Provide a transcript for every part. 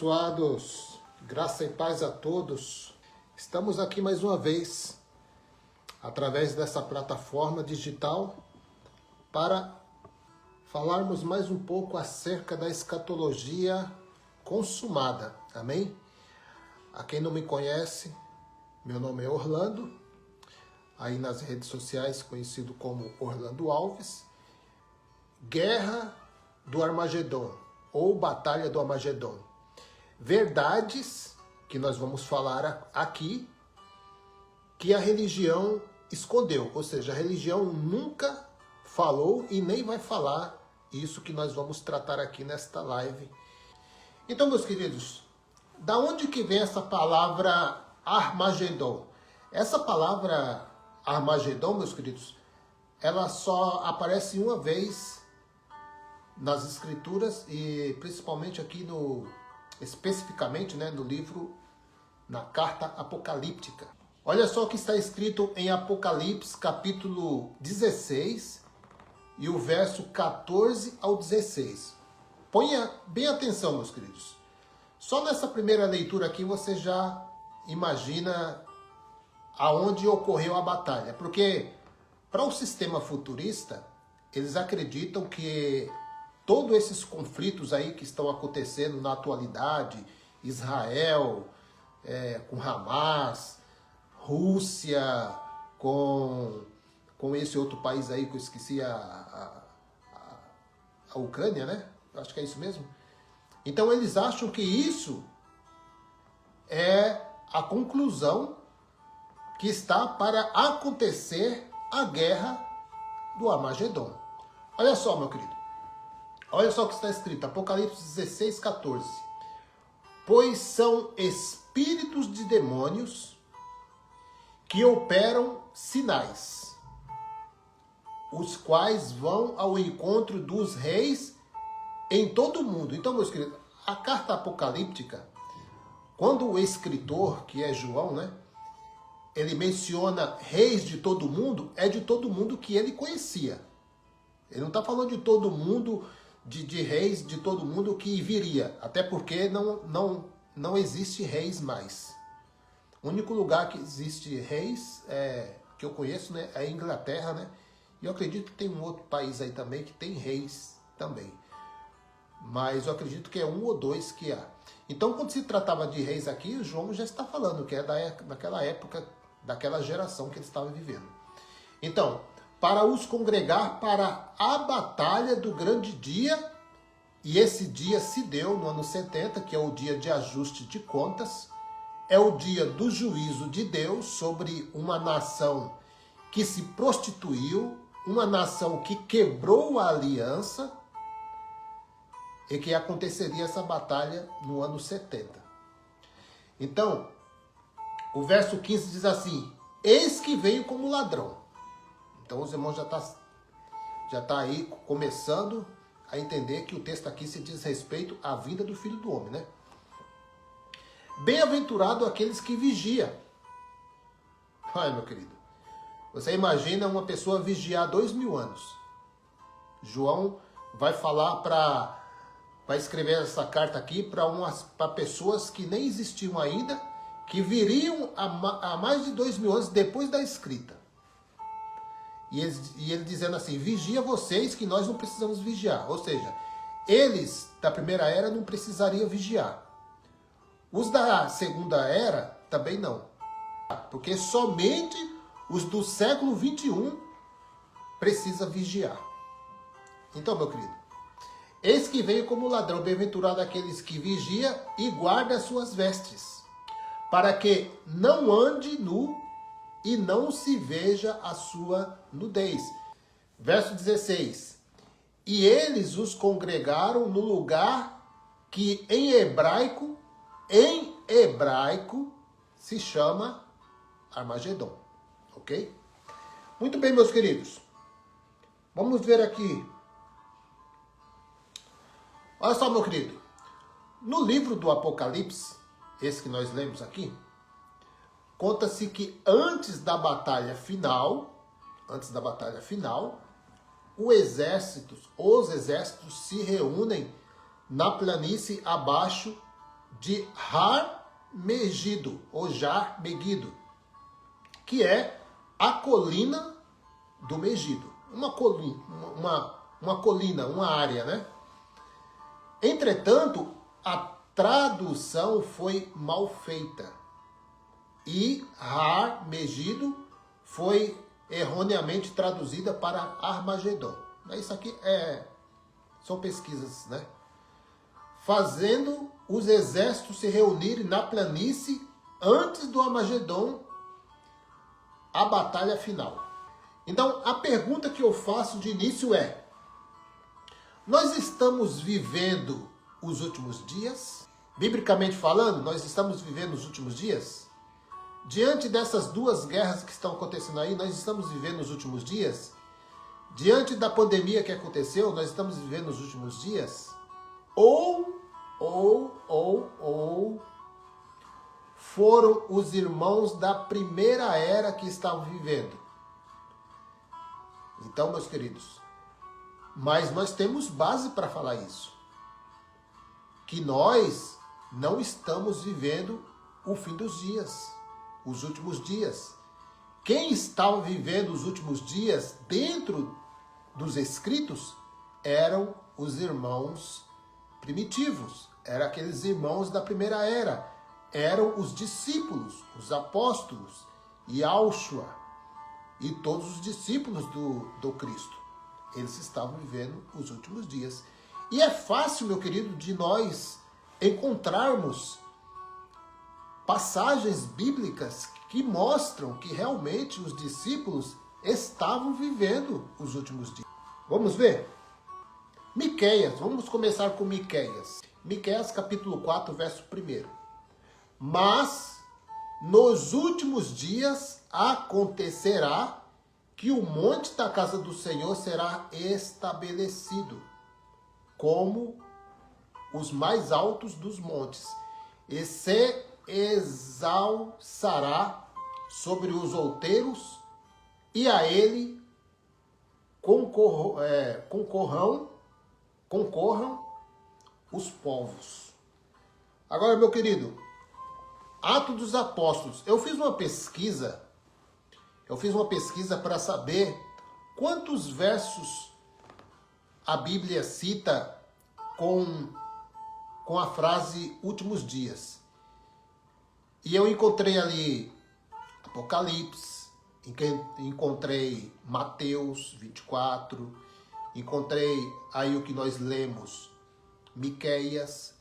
abençoados, graça e paz a todos. Estamos aqui mais uma vez, através dessa plataforma digital, para falarmos mais um pouco acerca da escatologia consumada. Amém? A quem não me conhece, meu nome é Orlando, aí nas redes sociais conhecido como Orlando Alves. Guerra do Armagedon, ou Batalha do Armagedon. Verdades que nós vamos falar aqui, que a religião escondeu, ou seja, a religião nunca falou e nem vai falar isso que nós vamos tratar aqui nesta live. Então, meus queridos, da onde que vem essa palavra Armagedon? Essa palavra Armagedon, meus queridos, ela só aparece uma vez nas escrituras e principalmente aqui especificamente, no livro, na carta apocalíptica. Olha só o que está escrito em Apocalipse, capítulo 16, e o verso 14 ao 16. Ponha bem atenção, meus queridos. Só nessa primeira leitura aqui você já imagina aonde ocorreu a batalha. Porque para o sistema futurista, eles acreditam que todos esses conflitos aí que estão acontecendo na atualidade, Israel com Hamas, Rússia com esse outro país aí que eu esqueci, a Ucrânia, né? Acho que é isso mesmo. Então eles acham que isso é a conclusão que está para acontecer a guerra do Armagedon. Olha só, meu querido. Olha só o que está escrito, Apocalipse 16, 14. Pois são espíritos de demônios que operam sinais, os quais vão ao encontro dos reis em todo o mundo. Então, meus queridos, a carta apocalíptica, quando o escritor, que é João, ele menciona reis de todo o mundo, é de todo mundo que ele conhecia. Ele não está falando de todo mundo, de reis de todo mundo que viria. Até porque não existe reis mais. O único lugar que existe reis, que eu conheço, é a Inglaterra, E eu acredito que tem um outro país aí também que tem reis também. Mas eu acredito que é um ou dois que há. Então, quando se tratava de reis aqui, o João já está falando que é daquela época, daquela geração que ele estava vivendo. Então, para os congregar para a batalha do grande dia, e esse dia se deu no ano 70, que é o dia de ajuste de contas, é o dia do juízo de Deus sobre uma nação que se prostituiu, uma nação que quebrou a aliança, e que aconteceria essa batalha no ano 70. Então, o verso 15 diz assim: eis que veio como ladrão. Então os irmãos já tá aí começando a entender que o texto aqui se diz respeito à vinda do Filho do Homem, Bem-aventurado aqueles que vigiam. Ai, meu querido, você imagina uma pessoa vigiar 2000 anos. João vai falar vai escrever essa carta aqui para pessoas que nem existiam ainda, que viriam há mais de 2000 anos depois da escrita. E ele dizendo assim: vigia vocês que nós não precisamos vigiar. Ou seja, eles da primeira era não precisariam vigiar. Os da segunda era também não. Porque somente os do século 21 precisam vigiar. Então, meu querido, eis que veio como ladrão, bem-aventurado aqueles que vigiam e guardam as suas vestes, para que não ande nu e não se veja a sua nudez. Verso 16. E eles os congregaram no lugar que em hebraico se chama Armagedon. Ok? Muito bem, meus queridos. Vamos ver aqui. Olha só, meu querido. No livro do Apocalipse, esse que nós lemos aqui, conta-se que antes da batalha final, os exércitos se reúnem na planície abaixo de Har Megido, ou Jar Megido, que é a colina do Megido. Uma colina, uma área, né? Entretanto, a tradução foi mal feita. E Har Megido foi erroneamente traduzida para Armagedon. Isso aqui são pesquisas, né? Fazendo os exércitos se reunirem na planície antes do Armagedon, a batalha final. Então, a pergunta que eu faço de início é: nós estamos vivendo os últimos dias? Biblicamente falando, nós estamos vivendo os últimos dias? Diante dessas duas guerras que estão acontecendo aí, nós estamos vivendo os últimos dias? Diante da pandemia que aconteceu, nós estamos vivendo os últimos dias? Ou foram os irmãos da primeira era que estavam vivendo? Então, meus queridos, mas nós temos base para falar isso. Que nós não estamos vivendo o fim dos dias, os últimos dias. Quem estava vivendo os últimos dias dentro dos escritos eram os irmãos primitivos, eram aqueles irmãos da primeira era, eram os discípulos, os apóstolos, Yahshua e todos os discípulos do Cristo. Eles estavam vivendo os últimos dias. E é fácil, meu querido, de nós encontrarmos passagens bíblicas que mostram que realmente os discípulos estavam vivendo os últimos dias. Vamos ver? Miqueias, vamos começar com Miqueias. Miqueias capítulo 4, verso 1. Mas nos últimos dias acontecerá que o monte da casa do Senhor será estabelecido como os mais altos dos montes, e se exalçará sobre os outeiros, e a ele concorram os povos. Agora, meu querido, Atos dos Apóstolos. Eu fiz uma pesquisa para saber quantos versos a Bíblia cita com a frase últimos dias. E eu encontrei ali Apocalipse, encontrei Mateus 24, encontrei aí o que nós lemos, Miqueias.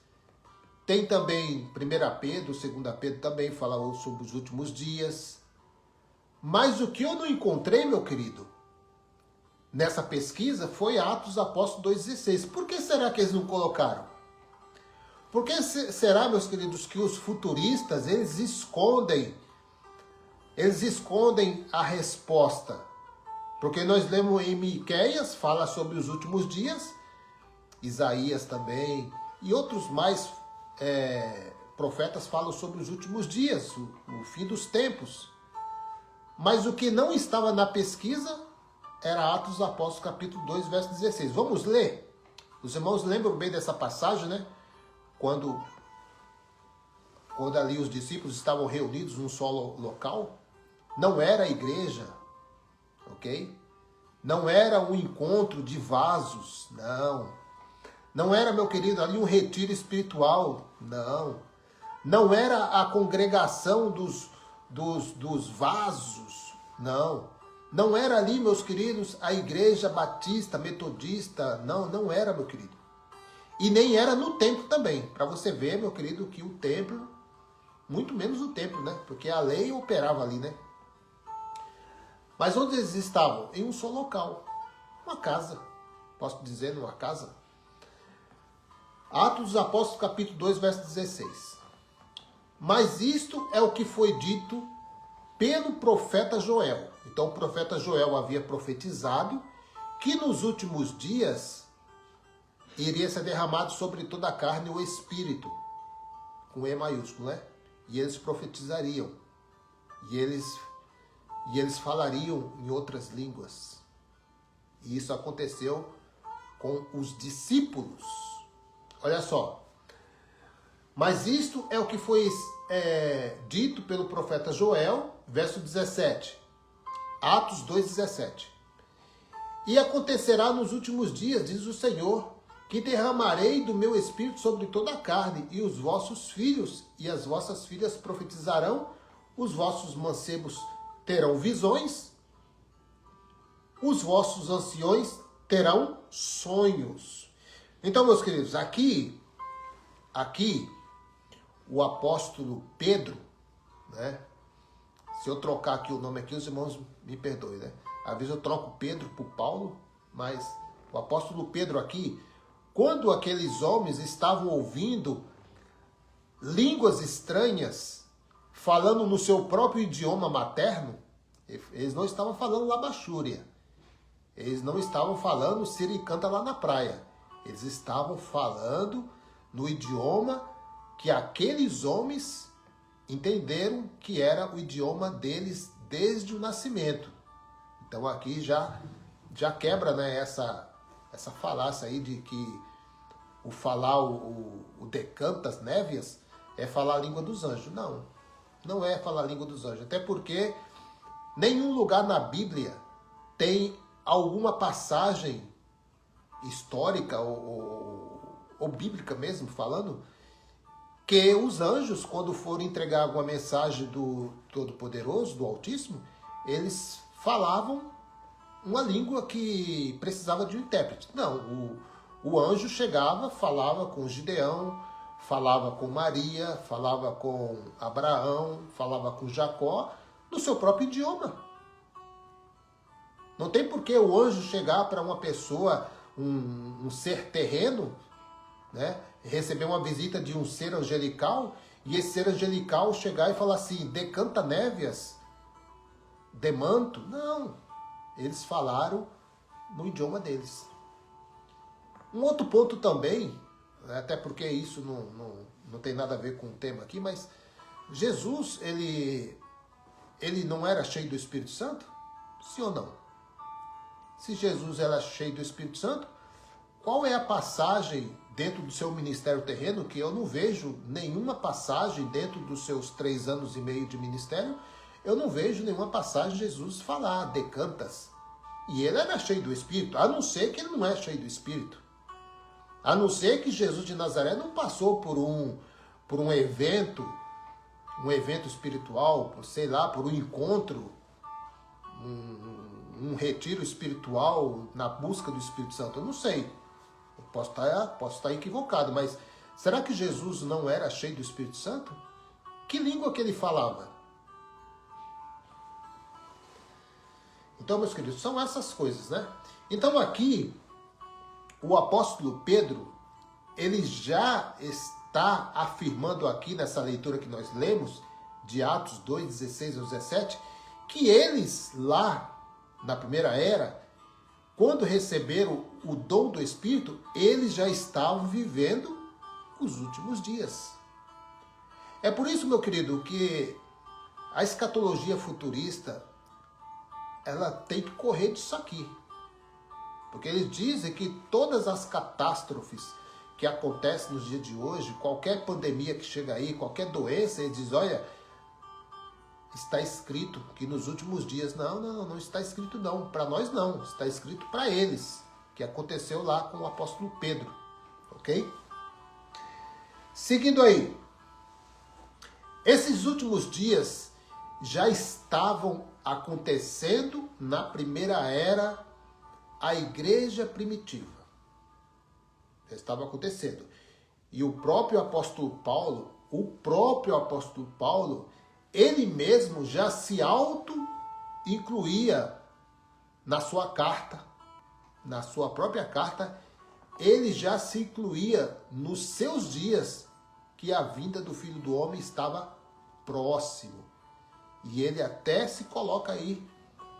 Tem também 1 Pedro, 2 Pedro também fala sobre os últimos dias. Mas o que eu não encontrei, meu querido, nessa pesquisa foi Atos dos Apóstolos 2,16. Por que será que eles não colocaram? Por que será, meus queridos, que os futuristas, eles escondem a resposta? Porque nós lemos em Miqueias, fala sobre os últimos dias, Isaías também, e outros mais profetas falam sobre os últimos dias, o fim dos tempos. Mas o que não estava na pesquisa era Atos dos Apóstolos, capítulo 2, verso 16. Vamos ler? Os irmãos lembram bem dessa passagem, né? Quando ali os discípulos estavam reunidos num só local. Não era a igreja, ok? Não era um encontro de vasos, não. Não era, meu querido, ali um retiro espiritual, não. Não era a congregação dos vasos, não. Não era ali, meus queridos, a igreja batista, metodista, não era, meu querido. E nem era no templo também, para você ver, meu querido, que o templo, muito menos o templo, né? Porque a lei operava ali, né? Mas onde eles estavam? Em um só local, uma casa, posso dizer, numa casa. Atos dos Apóstolos, capítulo 2, verso 16. Mas isto é o que foi dito pelo profeta Joel. Então o profeta Joel havia profetizado que nos últimos dias iria ser derramado sobre toda a carne o Espírito, com E maiúsculo, né? E eles profetizariam. E eles falariam em outras línguas. E isso aconteceu com os discípulos. Olha só. Mas isto é o que foi dito pelo profeta Joel, verso 17. Atos 2,17. E acontecerá nos últimos dias, diz o Senhor, que derramarei do meu espírito sobre toda a carne, e os vossos filhos e as vossas filhas profetizarão, os vossos mancebos terão visões, os vossos anciões terão sonhos. Então, meus queridos, aqui o apóstolo Pedro, né? Se eu trocar aqui o nome aqui, os irmãos me perdoem, né? Às vezes eu troco Pedro por Paulo, mas o apóstolo Pedro aqui, quando aqueles homens estavam ouvindo línguas estranhas, falando no seu próprio idioma materno, eles não estavam falando labachúria, eles não estavam falando siricanta lá na praia, eles estavam falando no idioma que aqueles homens entenderam que era o idioma deles desde o nascimento. Então aqui já quebra, né, essa falácia aí de que o falar o decantas névias é falar a língua dos anjos. Não, não é falar a língua dos anjos. Até porque nenhum lugar na Bíblia tem alguma passagem histórica ou bíblica mesmo falando que os anjos, quando foram entregar alguma mensagem do Todo-Poderoso, do Altíssimo, eles falavam uma língua que precisava de um intérprete. Não, o anjo chegava, falava com Gideão, falava com Maria, falava com Abraão, falava com Jacó, no seu próprio idioma. Não tem por que o anjo chegar para uma pessoa, um ser terreno, né, receber uma visita de um ser angelical, e esse ser angelical chegar e falar assim, decanta névias, demanto. Não, eles falaram no idioma deles. Um outro ponto também, até porque isso não tem nada a ver com o tema aqui, mas Jesus, ele não era cheio do Espírito Santo? Sim ou não? Se Jesus era cheio do Espírito Santo, qual é a passagem dentro do seu ministério terreno, que eu não vejo nenhuma passagem dentro dos seus 3 anos e meio de ministério, eu não vejo nenhuma passagem de Jesus falar, decantas. E ele era cheio do Espírito, a não ser que ele não é cheio do Espírito. A não ser que Jesus de Nazaré não passou por um evento espiritual, sei lá, por um encontro, um retiro espiritual na busca do Espírito Santo. Eu não sei. Eu posso estar equivocado, mas será que Jesus não era cheio do Espírito Santo? Que língua que ele falava? Então, meus queridos, são essas coisas, né? Então aqui, o apóstolo Pedro, ele já está afirmando aqui nessa leitura que nós lemos, de Atos 2, 16 ao 17, que eles lá, na primeira era, quando receberam o dom do Espírito, eles já estavam vivendo os últimos dias. É por isso, meu querido, que a escatologia futurista, ela tem que correr disso aqui. Porque eles dizem que todas as catástrofes que acontecem nos dias de hoje, qualquer pandemia que chega aí, qualquer doença, eles dizem, olha, está escrito que nos últimos dias, não está escrito não, para nós não, está escrito para eles, que aconteceu lá com o apóstolo Pedro, ok? Seguindo aí, esses últimos dias já estavam acontecendo na primeira era, a igreja primitiva. Já estava acontecendo. E o próprio apóstolo Paulo, ele mesmo já se auto-incluía na sua carta, na sua própria carta, ele já se incluía nos seus dias que a vinda do Filho do Homem estava próximo. E ele até se coloca aí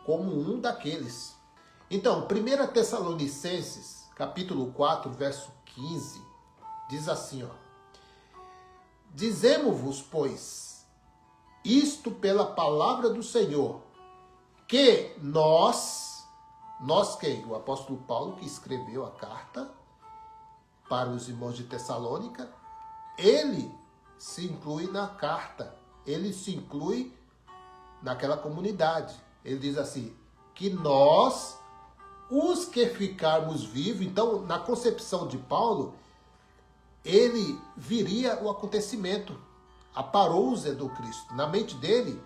como um daqueles. Então, 1 Tessalonicenses, capítulo 4, verso 15, diz assim, ó: Dizemo-vos, pois, isto pela palavra do Senhor, que nós quem? O apóstolo Paulo, que escreveu a carta para os irmãos de Tessalônica, ele se inclui na carta, ele se inclui naquela comunidade. Ele diz assim, que nós, os que ficarmos vivos, então na concepção de Paulo, ele viria o acontecimento, a parousia do Cristo. Na mente dele,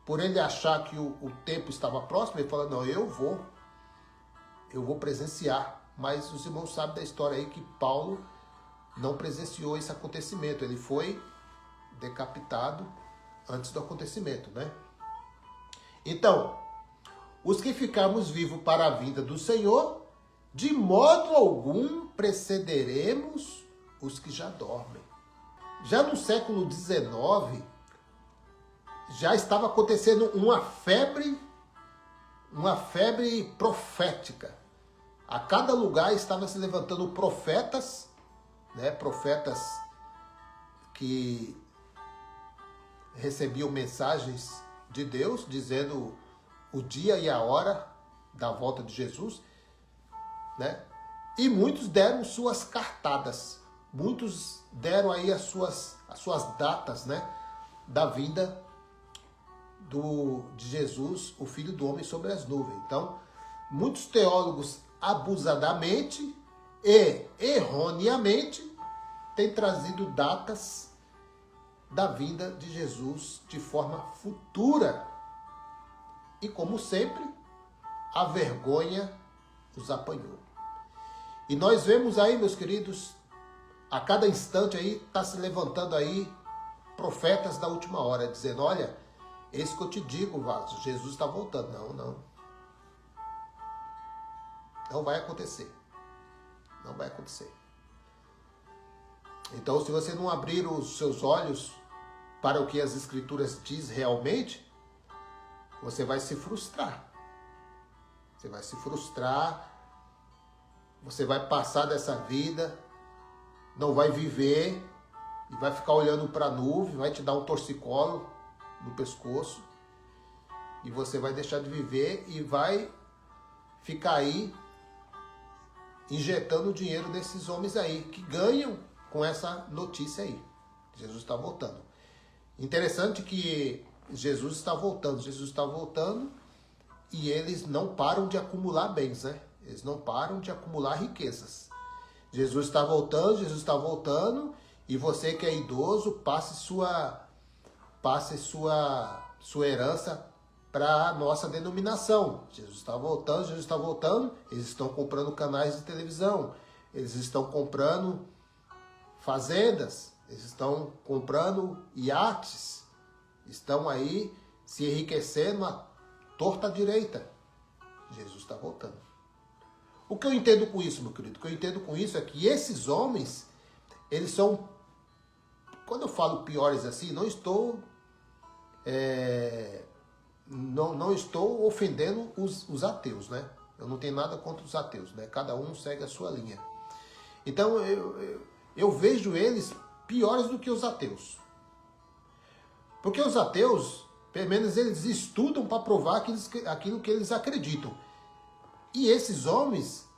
por ele achar que o tempo estava próximo, ele fala, não, eu vou presenciar. Mas os irmãos sabem da história aí que Paulo não presenciou esse acontecimento. Ele foi decapitado antes do acontecimento, né? Então, os que ficarmos vivos para a vinda do Senhor, de modo algum precederemos os que já dormem. Já no século XIX, já estava acontecendo uma febre profética. A cada lugar estava se levantando profetas, né? Profetas que recebiam mensagens de Deus, dizendo o dia e a hora da volta de Jesus, né? E muitos deram suas cartadas, muitos deram aí as suas datas, né? Da vinda de Jesus, o Filho do Homem sobre as nuvens. Então, muitos teólogos abusadamente e erroneamente têm trazido datas da vinda de Jesus de forma futura. E como sempre, a vergonha os apanhou. E nós vemos aí, meus queridos, a cada instante aí está se levantando aí profetas da última hora, dizendo, olha, eis que eu te digo, vaso, Jesus está voltando. Não. Não vai acontecer. Não vai acontecer. Então, se você não abrir os seus olhos para o que as Escrituras diz realmente, você vai se frustrar. Você vai se frustrar, você vai passar dessa vida, não vai viver e vai ficar olhando para a nuvem, vai te dar um torcicolo no pescoço e você vai deixar de viver e vai ficar aí injetando dinheiro desses homens aí que ganham com essa notícia aí. Jesus está voltando. Interessante que Jesus está voltando e eles não param de acumular bens, né? Eles não param de acumular riquezas. Jesus está voltando e você que é idoso, passe sua herança para a nossa denominação. Jesus está voltando, eles estão comprando canais de televisão, eles estão comprando fazendas, eles estão comprando iates, estão aí se enriquecendo à torta direita. Jesus está voltando. O que eu entendo com isso, meu querido? O que eu entendo com isso é que esses homens, eles são, quando eu falo piores assim, não estou ofendendo os ateus, né? Eu não tenho nada contra os ateus, né? Cada um segue a sua linha. Então, eu vejo eles piores do que os ateus. Porque os ateus, pelo menos eles estudam para provar aquilo que eles acreditam. E esses homens,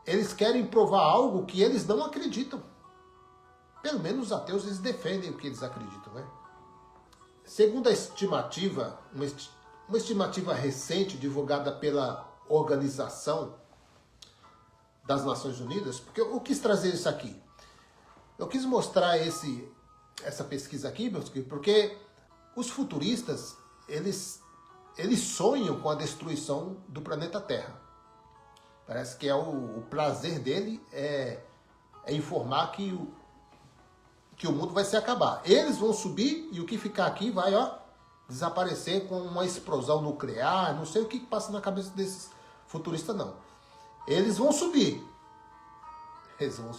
eles querem provar algo que eles não acreditam. Pelo menos os ateus, eles defendem o que eles acreditam, né? Segundo a estimativa, uma estimativa recente divulgada pela Organização das Nações Unidas, porque eu quis trazer isso aqui. Eu quis mostrar essa pesquisa aqui, meus queridos, porque os futuristas, eles sonham com a destruição do planeta Terra. Parece que o prazer dele é informar que o mundo vai se acabar. Eles vão subir e o que ficar aqui vai desaparecer com uma explosão nuclear. Não sei o que passa na cabeça desses futuristas, não. Eles vão subir. Eles vão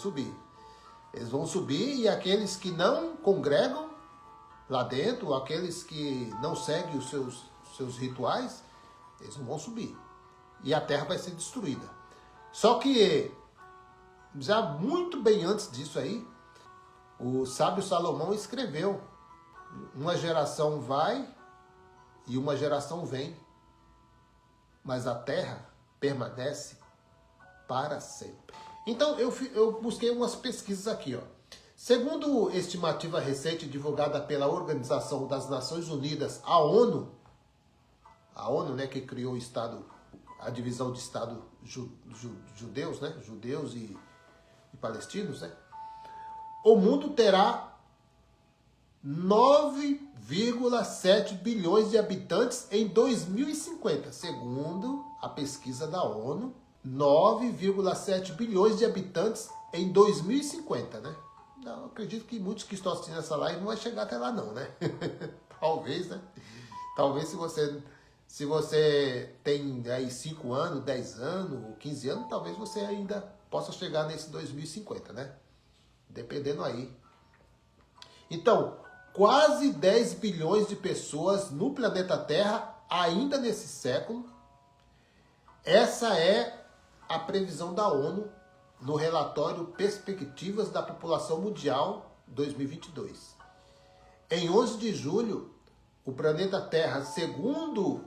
subir e aqueles que não congregam lá dentro, aqueles que não seguem os seus rituais, eles não vão subir. E a terra vai ser destruída. Só que, já muito bem antes disso aí, o sábio Salomão escreveu: uma geração vai e uma geração vem, mas a terra permanece para sempre. Então, eu busquei umas pesquisas aqui, ó. Segundo estimativa recente divulgada pela Organização das Nações Unidas, a ONU, né, que criou o Estado, a divisão de Estado judeus, né, judeus e palestinos, né, o mundo terá 9,7 bilhões de habitantes em 2050, segundo a pesquisa da ONU, 9,7 bilhões de habitantes em 2050, né? Não, acredito que muitos que estão assistindo essa live não vai chegar até lá não, né? Talvez, né? Talvez se você tem aí 5 anos, 10 anos, 15 anos, talvez você ainda possa chegar nesse 2050, né? Dependendo aí. Então, quase 10 bilhões de pessoas no planeta Terra ainda nesse século. Essa é a previsão da ONU no relatório Perspectivas da População Mundial 2022. Em 11 de julho, o planeta Terra, segundo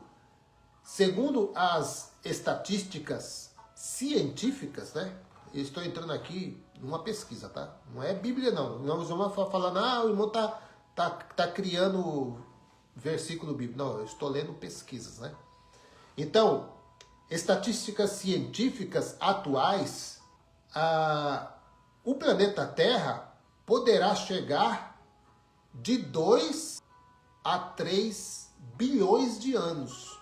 as estatísticas científicas, né? Eu estou entrando aqui numa pesquisa, tá? Não é Bíblia, não. Não vamos falar, o irmão tá criando versículo bíblico. Não, eu estou lendo pesquisas, né? Então, estatísticas científicas atuais, o planeta Terra poderá chegar de 2 a 3 bilhões de anos.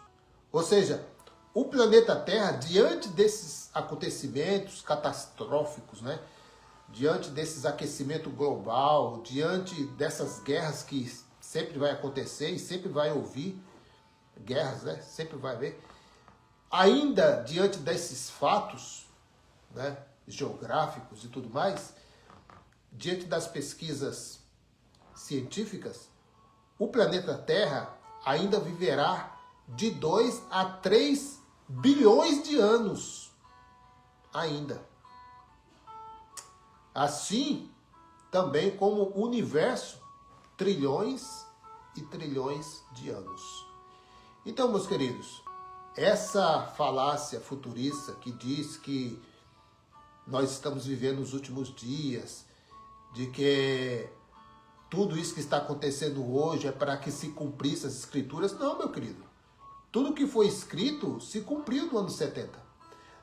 Ou seja, o planeta Terra, diante desses acontecimentos catastróficos, né? Diante desses aquecimento global, diante dessas guerras que sempre vai acontecer e sempre vai ouvir, guerras, né? Sempre vai haver. Ainda diante desses fatos, né, geográficos e tudo mais, diante das pesquisas científicas, o planeta Terra ainda viverá de 2 a 3 bilhões de anos ainda. Assim, também como o universo, trilhões e trilhões de anos. Então, meus queridos, essa falácia futurista que diz que nós estamos vivendo os últimos dias, de que tudo isso que está acontecendo hoje é para que se cumprisse as escrituras, não, meu querido. Tudo que foi escrito se cumpriu no ano 70.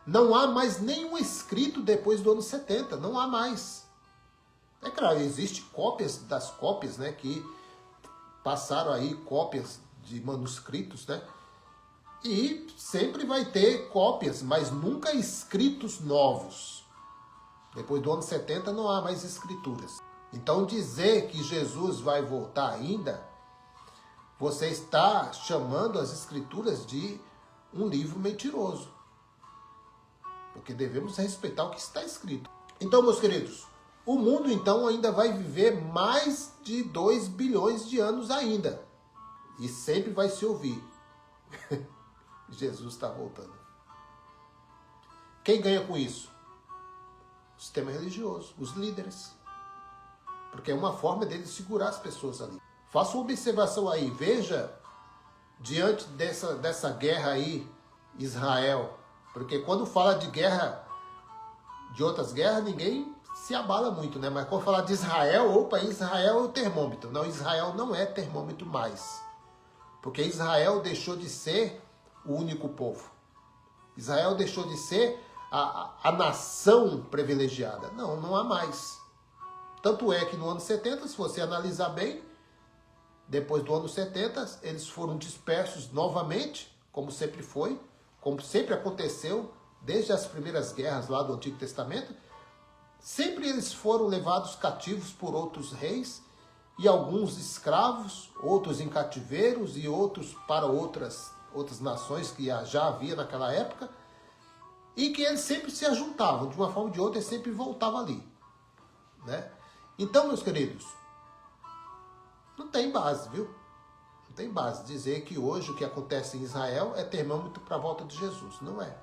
Não há mais nenhum escrito depois do ano 70, não há mais. É claro, existem cópias das cópias, né, que passaram aí cópias de manuscritos, né? E sempre vai ter cópias, mas nunca escritos novos. Depois do ano 70 não há mais escrituras. Então dizer que Jesus vai voltar ainda, você está chamando as escrituras de um livro mentiroso. Porque devemos respeitar o que está escrito. Então, meus queridos, o mundo então ainda vai viver mais de 2 bilhões de anos ainda. E sempre vai se ouvir. Jesus está voltando. Quem ganha com isso? O sistema religioso, os líderes. Porque é uma forma deles segurar as pessoas ali. Faça uma observação aí, veja, diante dessa guerra aí, Israel. Porque quando fala de guerra, de outras guerras, ninguém se abala muito, né? Mas quando fala de Israel, opa, Israel é o termômetro. Não, Israel não é termômetro mais. Porque Israel deixou de ser o único povo. Israel deixou de ser a nação privilegiada. Não, não há mais. Tanto é que no ano 70, se você analisar bem, depois do ano 70, eles foram dispersos novamente, como sempre foi, como sempre aconteceu, desde as primeiras guerras lá do Antigo Testamento. Sempre eles foram levados cativos por outros reis, e alguns escravos, outros em cativeiros e outros para outras nações que já havia naquela época, e que eles sempre se ajuntavam, de uma forma ou de outra, eles sempre voltavam ali, né? Então, meus queridos, não tem base, viu? Não tem base dizer que hoje o que acontece em Israel é termômetro para a volta de Jesus. Não é.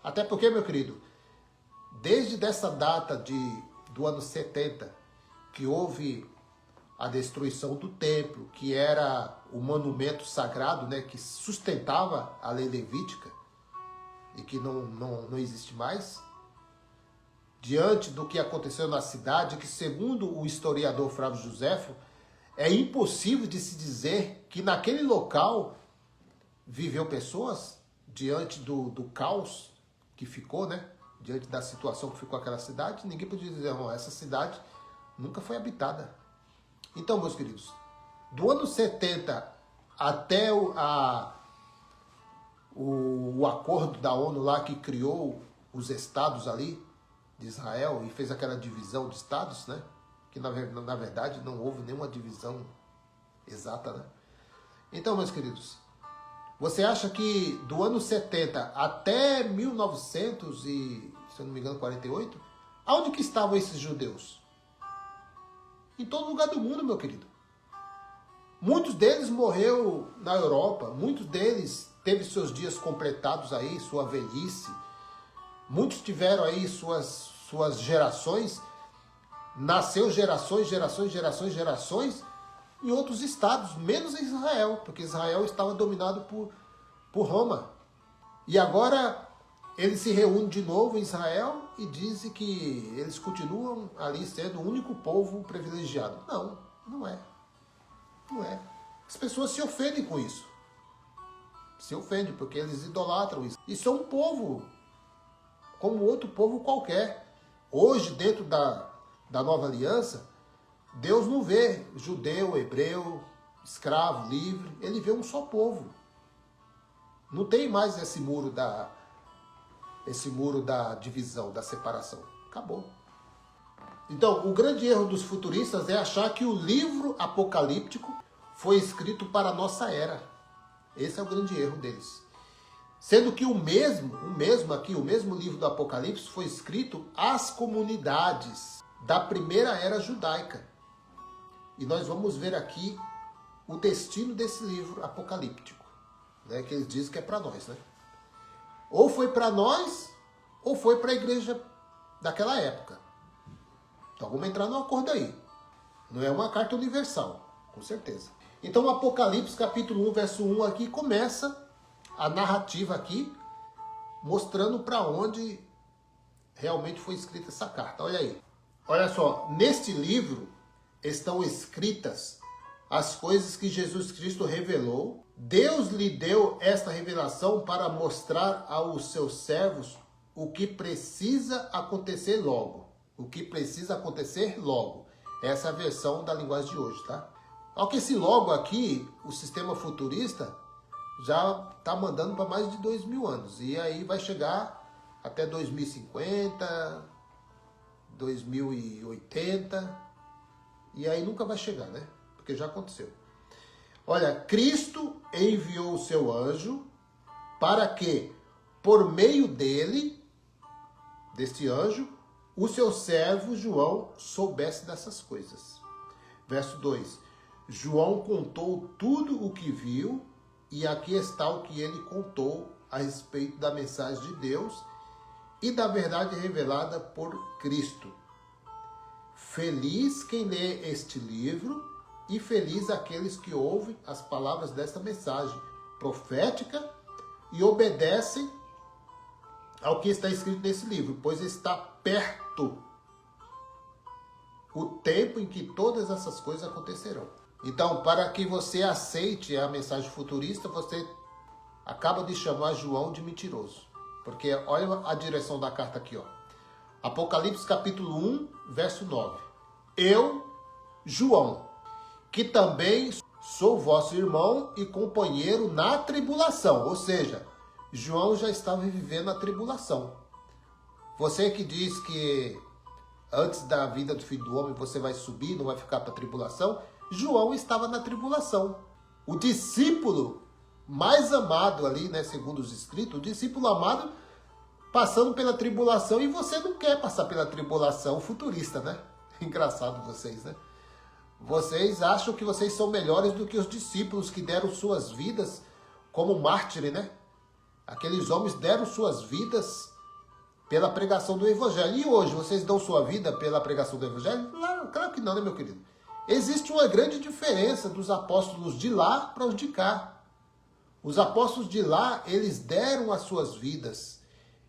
Até porque, meu querido, desde dessa data do ano 70, que houve a destruição do templo, que era o monumento sagrado, né, que sustentava a lei levítica, e que não existe mais, diante do que aconteceu na cidade, que segundo o historiador Flávio Joséfo, é impossível de se dizer que naquele local viveu pessoas diante do caos que ficou, né? Diante da situação que ficou aquela cidade, ninguém podia dizer, não, essa cidade nunca foi habitada. Então, meus queridos, do ano 70 até o acordo da ONU lá que criou os estados ali de Israel e fez aquela divisão de estados, né? Que na verdade não houve nenhuma divisão exata, né? Então, meus queridos, você acha que do ano 70 até 1900 e, se eu não me engano, 48, aonde que estavam esses judeus? Em todo lugar do mundo, meu querido. Muitos deles morreu na Europa, muitos deles teve seus dias completados aí, sua velhice. Muitos tiveram aí suas gerações, nasceu gerações em outros estados, menos em Israel, porque Israel estava dominado por Roma. E agora eles se reúnem de novo em Israel e dizem que eles continuam ali sendo o único povo privilegiado. Não, não é. Não é. As pessoas se ofendem com isso. Se ofendem porque eles idolatram isso. E são um povo, como outro povo qualquer. Hoje, dentro da nova aliança, Deus não vê judeu, hebreu, escravo, livre. Ele vê um só povo. Não tem mais esse muro da divisão, da separação. Acabou. Então, o grande erro dos futuristas é achar que o livro apocalíptico foi escrito para a nossa era. Esse é o grande erro deles. Sendo que o mesmo livro do Apocalipse foi escrito às comunidades da primeira era judaica. E nós vamos ver aqui o destino desse livro apocalíptico, né, que eles dizem que é para nós, né? Ou foi para nós, ou foi para a igreja daquela época. Então vamos entrar num acordo aí. Não é uma carta universal, com certeza. Então o Apocalipse capítulo 1, verso 1 aqui começa a narrativa aqui, mostrando para onde realmente foi escrita essa carta. Olha aí. Olha só, neste livro estão escritas as coisas que Jesus Cristo revelou. Deus lhe deu esta revelação para mostrar aos seus servos o que precisa acontecer logo. O que precisa acontecer logo. Essa é a versão da linguagem de hoje, tá? Ao que esse logo aqui, o sistema futurista já está mandando para mais de 2000 anos. E aí vai chegar até 2050, 2080. E aí nunca vai chegar, né? Porque já aconteceu. Olha, Cristo enviou o seu anjo para que, por meio dele, deste anjo, o seu servo João soubesse dessas coisas. Verso 2. João contou tudo o que viu, e aqui está o que ele contou a respeito da mensagem de Deus e da verdade revelada por Cristo. Feliz quem lê este livro e feliz aqueles que ouvem as palavras desta mensagem profética e obedecem ao que está escrito nesse livro, pois está perto o tempo em que todas essas coisas acontecerão. Então, para que você aceite a mensagem futurista, você acaba de chamar João de mentiroso. Porque olha a direção da carta aqui, ó. Apocalipse capítulo 1, verso 9. Eu, João, que também sou vosso irmão e companheiro na tribulação. Ou seja, João já estava vivendo a tribulação. Você que diz que antes da vinda do Filho do Homem você vai subir, não vai ficar para a tribulação, João estava na tribulação. O discípulo mais amado ali, né, segundo os escritos, o discípulo amado passando pela tribulação, e você não quer passar pela tribulação futurista, né? Engraçado vocês, né? Vocês acham que vocês são melhores do que os discípulos que deram suas vidas como mártires, né? Aqueles homens deram suas vidas pela pregação do Evangelho. E hoje, vocês dão sua vida pela pregação do Evangelho? Claro que não, né, meu querido? Existe uma grande diferença dos apóstolos de lá para os de cá. Os apóstolos de lá, eles deram as suas vidas.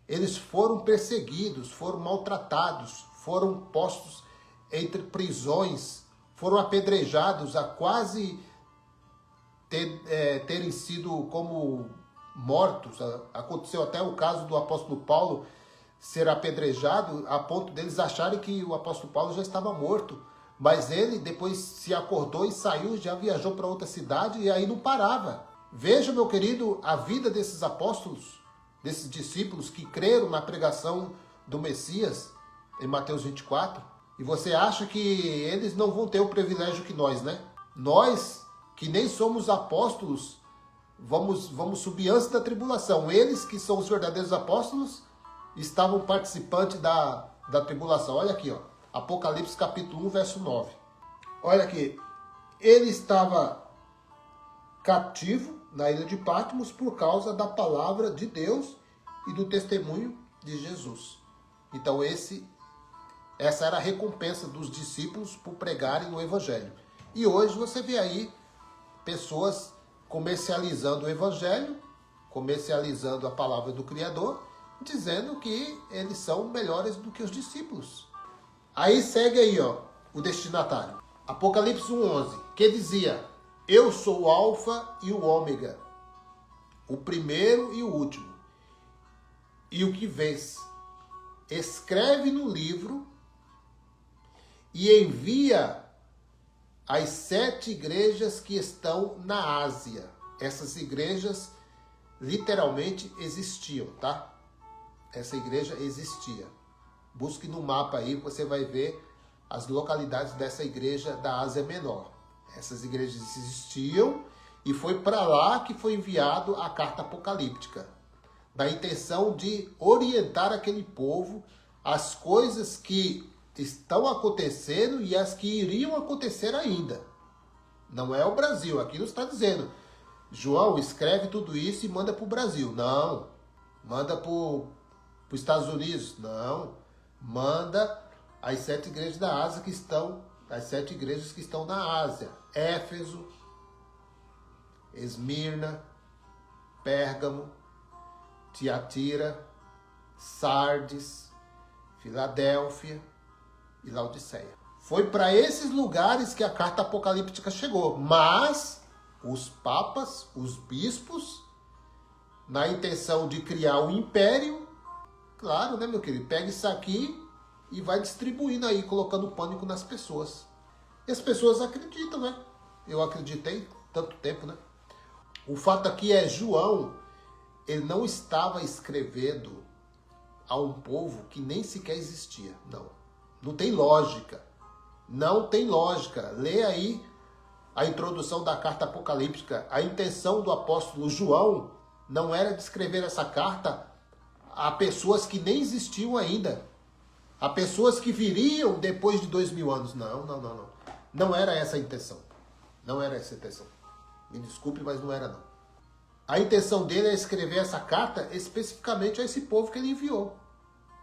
eles foram perseguidos, foram maltratados, foram postos entre prisões, foram apedrejados a quase terem sido como mortos. Aconteceu até o caso do apóstolo Paulo ser apedrejado a ponto deles acharem que o apóstolo Paulo já estava morto. Mas ele depois se acordou e saiu, já viajou para outra cidade e aí não parava. Veja, meu querido, a vida desses apóstolos, desses discípulos que creram na pregação do Messias em Mateus 24. E você acha que eles não vão ter o privilégio que nós, né? Nós, que nem somos apóstolos, vamos subir antes da tribulação. Eles, que são os verdadeiros apóstolos, estavam participantes da tribulação. Olha aqui, ó. Apocalipse capítulo 1, verso 9. Olha aqui. Ele estava cativo na ilha de Patmos por causa da palavra de Deus e do testemunho de Jesus. Então essa era a recompensa dos discípulos por pregarem o evangelho. E hoje você vê aí pessoas comercializando o evangelho, comercializando a palavra do Criador, dizendo que eles são melhores do que os discípulos. Aí segue aí, ó, o destinatário. Apocalipse 1:11, que dizia: eu sou o alfa e o ômega, o primeiro e o último. E o que vês, escreve no livro e envia às 7 igrejas que estão na Ásia. Essas igrejas literalmente existiam, tá? Essa igreja existia. Busque no mapa aí, você vai ver as localidades dessa igreja da Ásia Menor. Essas igrejas existiam e foi para lá que foi enviado a carta apocalíptica, da intenção de orientar aquele povo às coisas que estão acontecendo e as que iriam acontecer ainda. Não é o Brasil, aqui não está dizendo: João, escreve tudo isso e manda para o Brasil. Não. Manda para os Estados Unidos. Não. Manda as 7 igrejas da Ásia que estão, as 7 igrejas que estão na Ásia: Éfeso, Esmirna, Pérgamo, Tiatira, Sardes, Filadélfia e Laodiceia. Foi para esses lugares que a carta apocalíptica chegou. Mas os papas, os bispos, na intenção de criar um império, claro, né, meu querido? Pega isso aqui e vai distribuindo aí, colocando pânico nas pessoas. E as pessoas acreditam, né? Eu acreditei tanto tempo, né? O fato aqui é, João, ele não estava escrevendo a um povo que nem sequer existia. Não. Não tem lógica. Não tem lógica. Lê aí a introdução da carta apocalíptica. A intenção do apóstolo João não era de escrever essa carta a pessoas que nem existiam ainda. A pessoas que viriam depois de 2000 anos. Não. Não era essa a intenção. Não era essa a intenção. Me desculpe, mas não era não. A intenção dele é escrever essa carta especificamente a esse povo que ele enviou,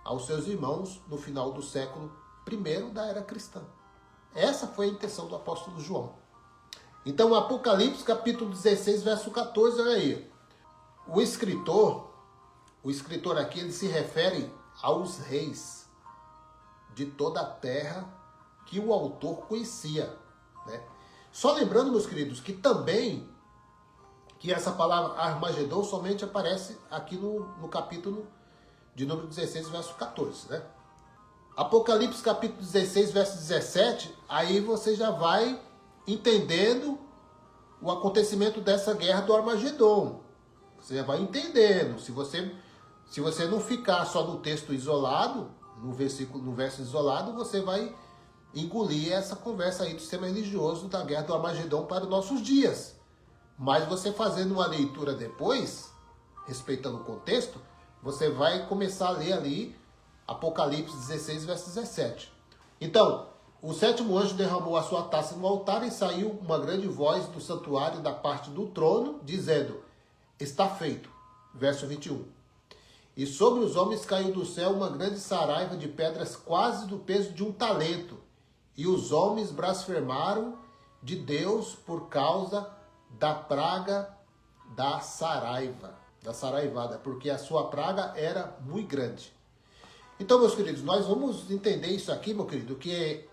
aos seus irmãos no final do século I da era cristã. Essa foi a intenção do apóstolo João. Então, Apocalipse capítulo 16, verso 14, olha aí. O escritor aqui, ele se refere aos reis de toda a terra que o autor conhecia, né? Só lembrando, meus queridos, que também que essa palavra Armagedon somente aparece aqui no capítulo de número 16, verso 14, né? Apocalipse capítulo 16, verso 17, aí você já vai entendendo o acontecimento dessa guerra do Armagedon. Você já vai entendendo. Se você não ficar só no texto isolado, no verso isolado, você vai engolir essa conversa aí do sistema religioso da guerra do Armagedon para os nossos dias. Mas você fazendo uma leitura depois, respeitando o contexto, você vai começar a ler ali Apocalipse 16, verso 17. Então, o 7º anjo derramou a sua taça no altar e saiu uma grande voz do santuário da parte do trono, dizendo: está feito. Verso 21. E sobre os homens caiu do céu uma grande saraiva de pedras quase do peso de um talento. E os homens blasfemaram de Deus por causa da praga da saraiva. da saraivada, porque a sua praga era muito grande. Então, meus queridos, nós vamos entender isso aqui, meu querido, que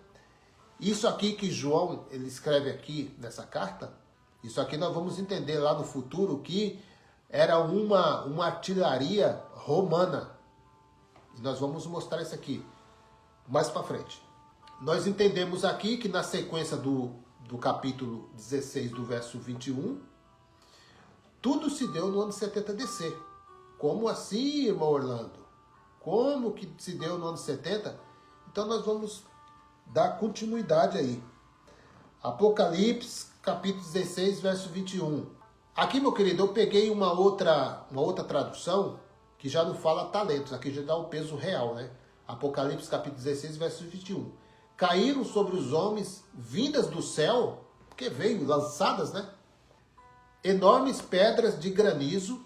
isso aqui que João ele escreve aqui nessa carta, isso aqui nós vamos entender lá no futuro que era uma artilharia romana. E nós vamos mostrar isso aqui mais para frente. Nós entendemos aqui que na sequência do capítulo 16, do verso 21, tudo se deu no ano 70 DC. Como assim, irmão Orlando? Como que se deu no ano 70? Então nós vamos dar continuidade aí. Apocalipse, capítulo 16, verso 21. Aqui, meu querido, eu peguei uma outra tradução que já não fala talentos. Aqui já dá o peso real, né? Apocalipse, capítulo 16, verso 21. Caíram sobre os homens, vindas do céu, porque veio, lançadas, né? Enormes pedras de granizo,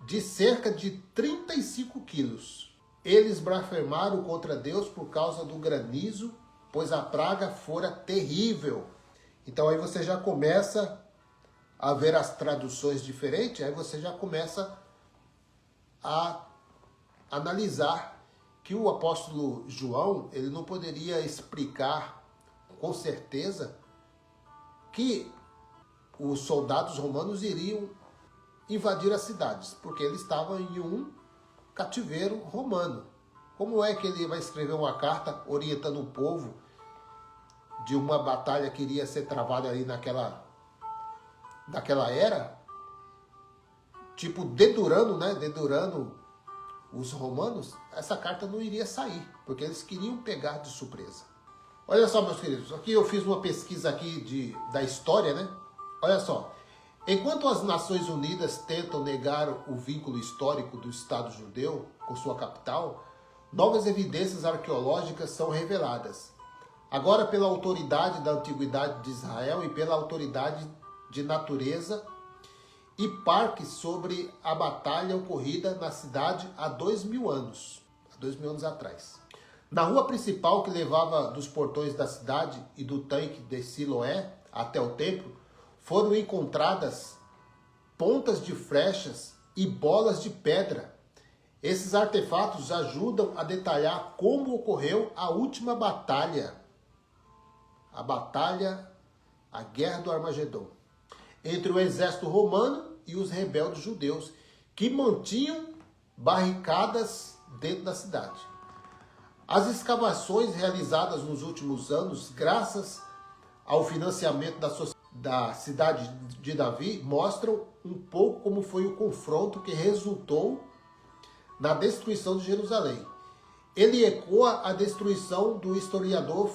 de cerca de 35 quilos. Eles blasfemaram contra Deus por causa do granizo, pois a praga fora terrível. Então aí você já começa a ver as traduções diferentes, aí você já começa a analisar que o apóstolo João, ele não poderia explicar com certeza que os soldados romanos iriam invadir as cidades, porque ele estava em um cativeiro romano. Como é que ele vai escrever uma carta orientando o povo de uma batalha que iria ser travada ali naquela era? Tipo, dedurando os romanos, essa carta não iria sair, porque eles queriam pegar de surpresa. Olha só, meus queridos, aqui eu fiz uma pesquisa aqui da história, né? Olha só, enquanto as Nações Unidas tentam negar o vínculo histórico do Estado judeu com sua capital, novas evidências arqueológicas são reveladas. Agora pela autoridade da Antiguidade de Israel e pela autoridade de natureza e parques sobre a batalha ocorrida na cidade há 2000 anos. Há 2000 anos atrás. Na rua principal que levava dos portões da cidade e do tanque de Siloé até o templo, foram encontradas pontas de flechas e bolas de pedra. Esses artefatos ajudam a detalhar como ocorreu a última batalha. A Guerra do Armagedon, entre o exército romano e os rebeldes judeus, que mantinham barricadas dentro da cidade. As escavações realizadas nos últimos anos, graças ao financiamento da cidade de Davi, mostram um pouco como foi o confronto que resultou na destruição de Jerusalém. Ele ecoa a descrição do historiador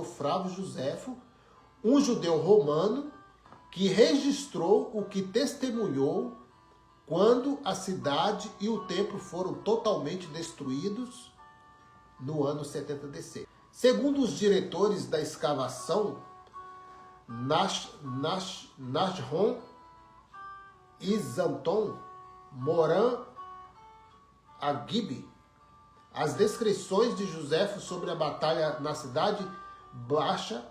Flávio Joséfo, um judeu romano que registrou o que testemunhou quando a cidade e o templo foram totalmente destruídos no ano 70 DC. Segundo os diretores da escavação, Nashon Izanton Moran Agib, as descrições de Joséfo sobre a batalha na cidade baixa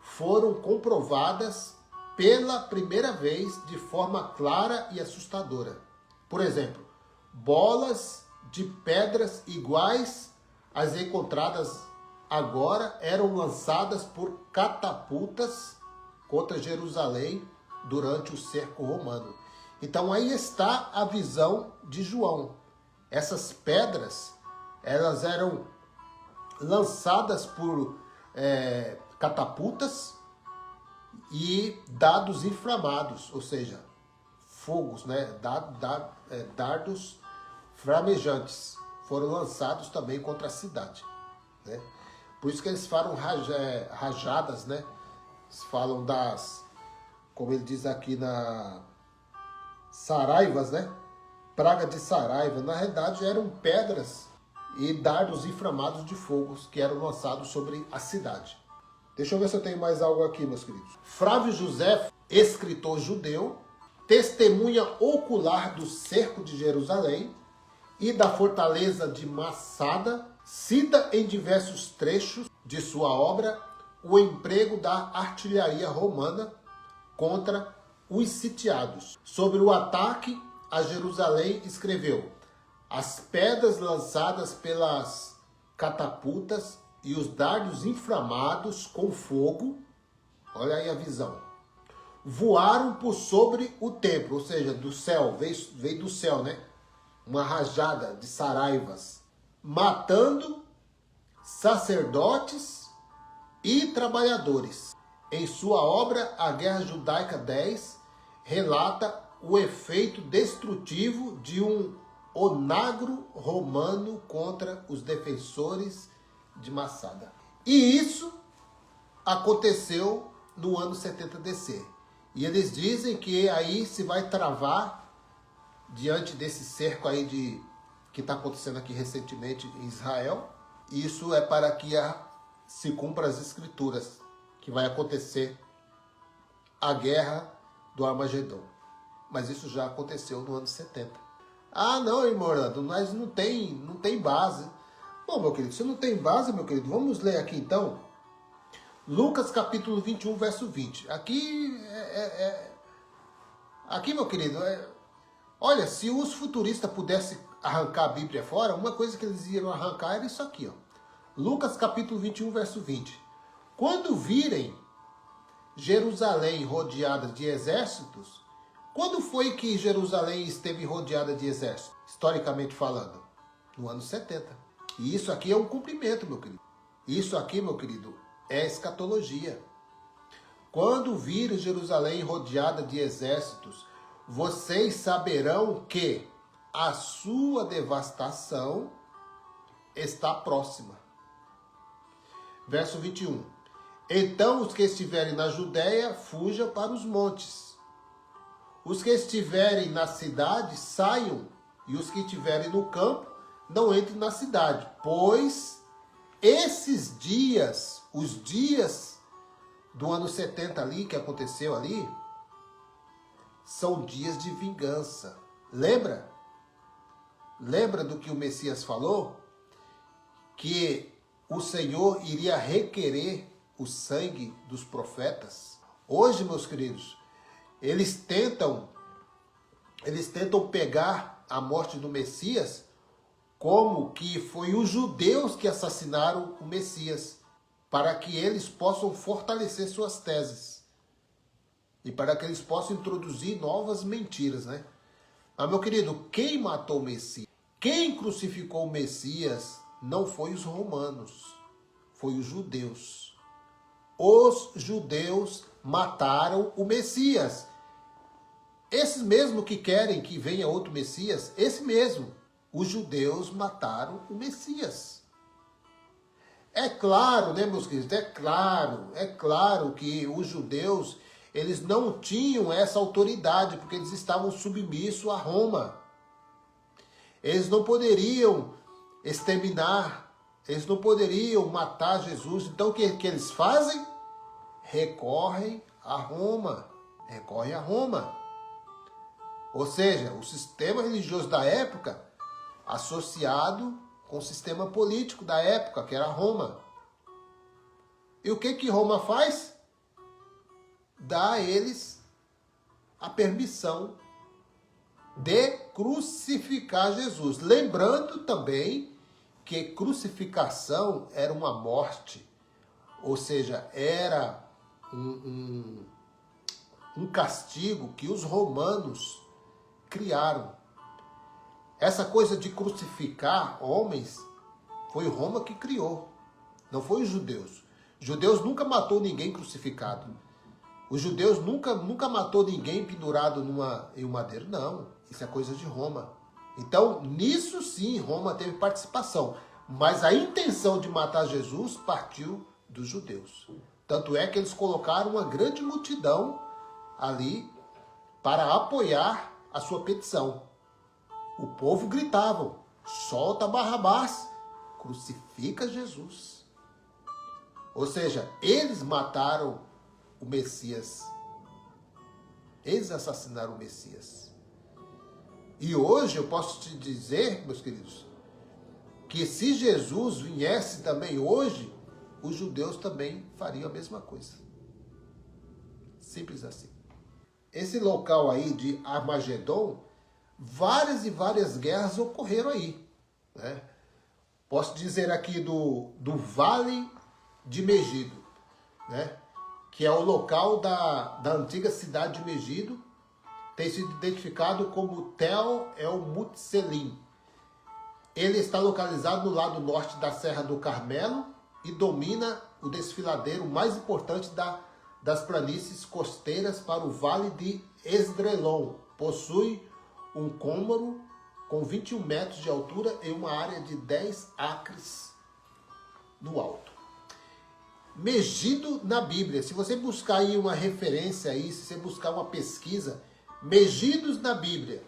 foram comprovadas pela primeira vez de forma clara e assustadora. Por exemplo, bolas de pedras iguais às encontradas agora eram lançadas por catapultas contra Jerusalém durante o cerco romano. Então aí está a visão de João. Essas pedras, elas eram lançadas por catapultas e dados inflamados, ou seja, fogos, né? Dardos flamejantes foram lançados também contra a cidade, né? Por isso que eles falam rajadas, né? Eles falam como ele diz aqui na saraivas, né? Praga de saraiva. Na realidade eram pedras e dardos inflamados de fogos que eram lançados sobre a cidade. Deixa eu ver se eu tenho mais algo aqui, meus queridos. Flávio Joséfo, escritor judeu, testemunha ocular do cerco de Jerusalém e da fortaleza de Massada, cita em diversos trechos de sua obra o emprego da artilharia romana contra os sitiados. Sobre o ataque a Jerusalém, escreveu: as pedras lançadas pelas catapultas e os dardos inflamados com fogo, olha aí a visão, voaram por sobre o templo, ou seja, do céu, veio do céu, né? Uma rajada de saraivas, matando sacerdotes e trabalhadores. Em sua obra, A Guerra Judaica 10, relata o efeito destrutivo de um onagro romano contra os defensores de Massada. E isso aconteceu no ano 70 DC. E eles dizem que aí se vai travar, diante desse cerco aí que está acontecendo aqui recentemente em Israel. Isso é para que se cumpra as escrituras, que vai acontecer a guerra do Armagedon. Mas isso já aconteceu no ano 70. Ah, não, irmão Orlando, mas não tem base. Bom, meu querido, se não tem base, meu querido, vamos ler aqui então. Lucas capítulo 21, verso 20. Aqui, meu querido, olha, se os futuristas pudessem arrancar a Bíblia fora, uma coisa que eles iriam arrancar era isso aqui, ó. Lucas capítulo 21, verso 20. Quando virem Jerusalém rodeada de exércitos, quando foi que Jerusalém esteve rodeada de exércitos, historicamente falando? No ano 70. E isso aqui é um cumprimento, meu querido. Isso aqui, meu querido, é escatologia. Quando virem Jerusalém rodeada de exércitos, vocês saberão que a sua devastação está próxima. Verso 21. Então os que estiverem na Judéia, fujam para os montes. Os que estiverem na cidade, saiam. E os que estiverem no campo, não entrem na cidade. Pois esses dias, os dias do ano 70 ali, que aconteceu ali, são dias de vingança. Lembra? Lembra do que o Messias falou? Que o Senhor iria requerer o sangue dos profetas. Hoje, meus queridos, eles tentam pegar a morte do Messias como que foi os judeus que assassinaram o Messias, para que eles possam fortalecer suas teses e para que eles possam introduzir novas mentiras, né? Mas, meu querido, quem matou o Messias? Quem crucificou o Messias não foi os romanos, foi os judeus. Os judeus mataram o Messias. Esses mesmo que querem que venha outro Messias, esse mesmo, os judeus mataram o Messias. É claro, né, meus queridos? É claro que os judeus, eles não tinham essa autoridade, porque eles estavam submissos a Roma. Eles não poderiam exterminar, eles não poderiam matar Jesus. Então o que eles fazem? Recorrem a Roma. Recorrem a Roma. Ou seja, o sistema religioso da época associado com o sistema político da época, que era Roma. E o que Roma faz? Dá a eles a permissão de crucificar Jesus. Lembrando também que crucificação era uma morte, ou seja, era um castigo que os romanos criaram. Essa coisa de crucificar homens foi Roma que criou, não foi os judeus. Os judeus nunca matou ninguém crucificado. Os judeus nunca matou ninguém pendurado em um madeiro, não. Isso é coisa de Roma. Então, nisso sim, Roma teve participação. Mas a intenção de matar Jesus partiu dos judeus. Tanto é que eles colocaram uma grande multidão ali para apoiar a sua petição. O povo gritava: solta Barrabás, crucifica Jesus. Ou seja, eles mataram o Messias. Eles assassinaram o Messias. E hoje eu posso te dizer, meus queridos, que se Jesus viesse também hoje, os judeus também fariam a mesma coisa. Simples assim. esse local aí de Armagedon, várias e várias guerras ocorreram aí, né? Posso dizer aqui do Vale de Megido, né? Que é o local da antiga cidade de Megido, tem sido identificado como Tel El Mutselim. Ele está localizado no lado norte da Serra do Carmelo e domina o desfiladeiro mais importante das planícies costeiras para o Vale de Esdrelon. Possui um cômoro com 21 metros de altura e uma área de 10 acres no alto. Megido na Bíblia. Se você buscar aí uma referência aí, se você buscar uma pesquisa, Megidos na Bíblia,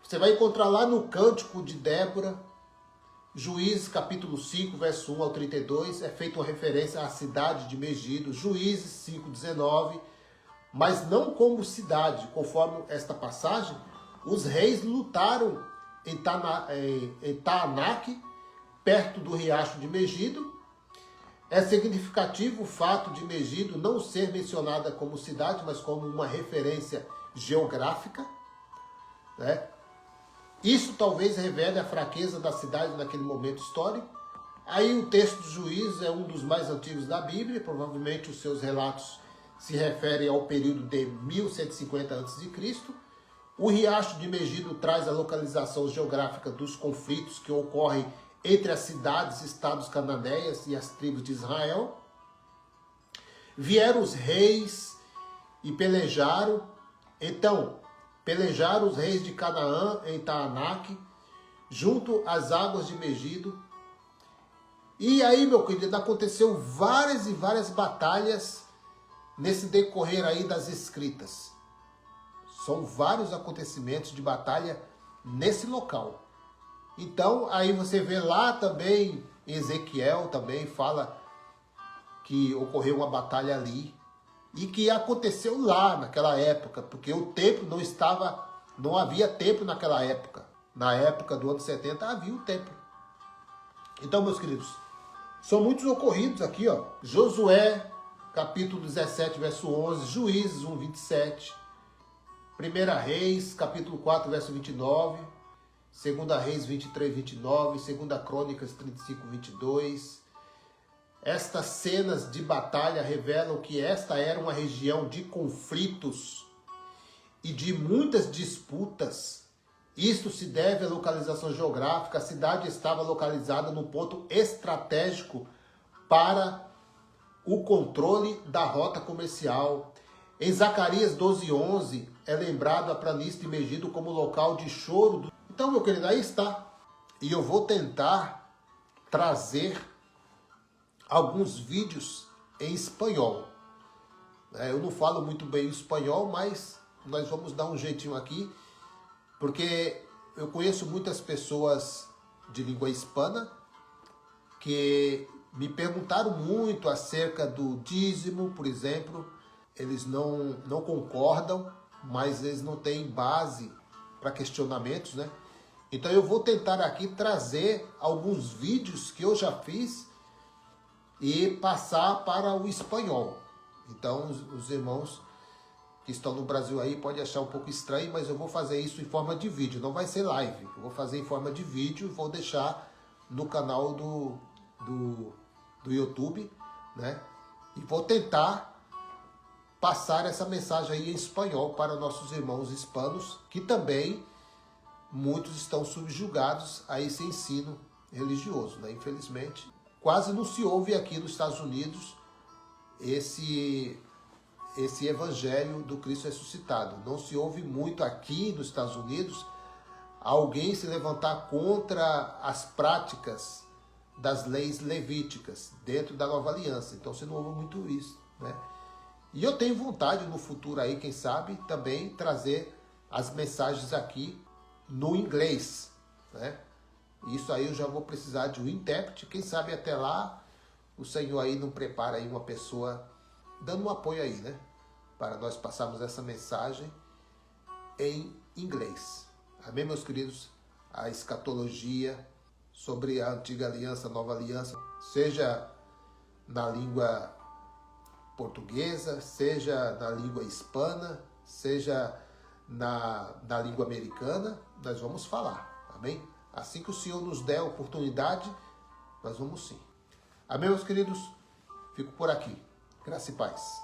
você vai encontrar lá no Cântico de Débora, Juízes capítulo 5, verso 1 ao 32, é feita uma referência à cidade de Megido, Juízes 5:19, mas não como cidade, conforme esta passagem, os reis lutaram em Taanac, perto do riacho de Megido. É significativo o fato de Megido não ser mencionada como cidade, mas como uma referência geográfica, né? Isso talvez revele a fraqueza da cidade naquele momento histórico. Aí o texto de Juízes é um dos mais antigos da Bíblia, provavelmente os seus relatos se referem ao período de 1150 a.C. O riacho de Megido traz a localização geográfica dos conflitos que ocorrem entre as cidades e estados cananeias e as tribos de Israel. Vieram os reis e pelejaram. Então, pelejaram os reis de Canaã em Taanac, junto às águas de Megido. E aí, meu querido, aconteceu várias e várias batalhas nesse decorrer aí das escritas. São vários acontecimentos de batalha nesse local. Então, aí você vê lá também, Ezequiel também fala que ocorreu uma batalha ali e que aconteceu lá naquela época, porque o templo não havia templo naquela época. Na época do ano 70 havia o templo. Então, meus queridos, são muitos ocorridos aqui, ó. Josué, capítulo 17, verso 11, Juízes 1, 27, 1 Reis, capítulo 4, verso 29, 2 Reis 23, 29, 2 Crônicas 35, 22. Estas cenas de batalha revelam que esta era uma região de conflitos e de muitas disputas. Isto se deve à localização geográfica. A cidade estava localizada no ponto estratégico para o controle da rota comercial. Em Zacarias 12:11 é lembrado a planície de Megido como local de choro. Então, meu querido, aí está. E eu vou tentar trazer alguns vídeos em espanhol. Eu não falo muito bem o espanhol, mas nós vamos dar um jeitinho aqui, porque eu conheço muitas pessoas de língua hispana que me perguntaram muito acerca do dízimo, por exemplo. Eles não concordam, mas eles não têm base para questionamentos, né? Então eu vou tentar aqui trazer alguns vídeos que eu já fiz e passar para o espanhol. Então os irmãos que estão no Brasil aí podem achar um pouco estranho, mas eu vou fazer isso em forma de vídeo, não vai ser live. Eu vou fazer em forma de vídeo e vou deixar no canal do YouTube, né? E vou tentar passar essa mensagem aí em espanhol para nossos irmãos hispanos, que também muitos estão subjugados a esse ensino religioso, né? Infelizmente, quase não se ouve aqui nos Estados Unidos esse evangelho do Cristo ressuscitado. Não se ouve muito aqui nos Estados Unidos alguém se levantar contra as práticas das leis levíticas dentro da nova aliança. Então você não ouve muito isso, né? E eu tenho vontade no futuro aí, quem sabe, também trazer as mensagens aqui no inglês, né? Isso aí eu já vou precisar de um intérprete. Quem sabe até lá o Senhor aí não prepara aí uma pessoa dando um apoio aí, né? Para nós passarmos essa mensagem em inglês. Amém, meus queridos? A escatologia sobre a antiga aliança, a nova aliança, seja na língua portuguesa, seja na língua hispana, seja na língua americana, nós vamos falar, amém? Assim que o Senhor nos der a oportunidade, nós vamos sim. Amém, meus queridos? Fico por aqui. Graça e paz.